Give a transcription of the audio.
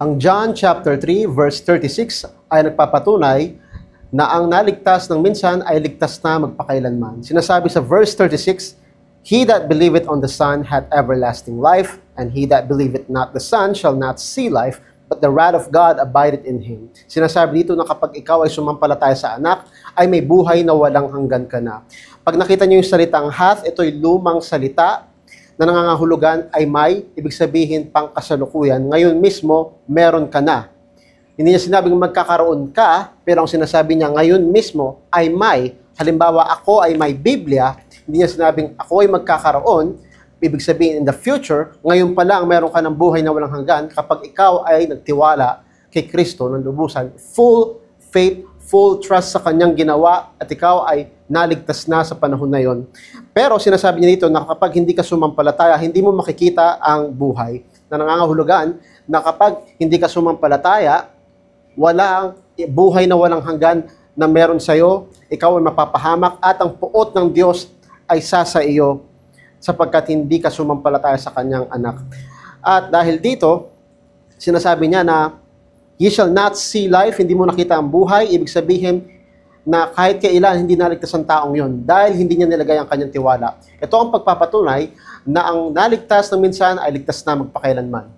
Ang John chapter 3 verse 36 ay nagpapatunay na ang naligtas ng minsan ay ligtas na magpakailanman. Sinasabi sa verse 36, "He that believeth on the Son hath everlasting life, and he that believeth not the Son shall not see life, but the wrath of God abideth in him." Sinasabi dito na kapag ikaw ay sumampalataya sa anak, ay may buhay na walang hanggan ka na. Pag nakita niyo yung salitang hath, ito'y lumang salita na nangangahulugan ay may, ibig sabihin pang kasalukuyan. Ngayon mismo, meron ka na. Hindi niya sinabing magkakaroon ka, pero ang sinasabi niya ngayon mismo ay may. Halimbawa, ako ay may Biblia, hindi niya sinabing ako ay magkakaroon, ibig sabihin in the future, ngayon pa lang meron ka ng buhay na walang hanggan kapag ikaw ay nagtiwala kay Kristo ng lubusan, full faith, full trust sa kanyang ginawa at ikaw ay naligtas na sa panahon na yon. Pero sinasabi niya dito na kapag hindi ka sumampalataya, hindi mo makikita ang buhay. Na nangangahulugan na kapag hindi ka sumampalataya, walang buhay na walang hanggan na meron sa iyo, ikaw ay mapapahamak at ang puot ng Diyos ay sa iyo sapagkat hindi ka sumampalataya sa kanyang anak. At dahil dito, sinasabi niya na ye shall not see life, hindi mo nakita ang buhay, ibig sabihin na kahit kailan hindi naligtas ang taong yon dahil hindi niya nilagay ang kanyang tiwala. Ito ang pagpapatunay na ang naligtas ng minsan ay ligtas na magpakailanman.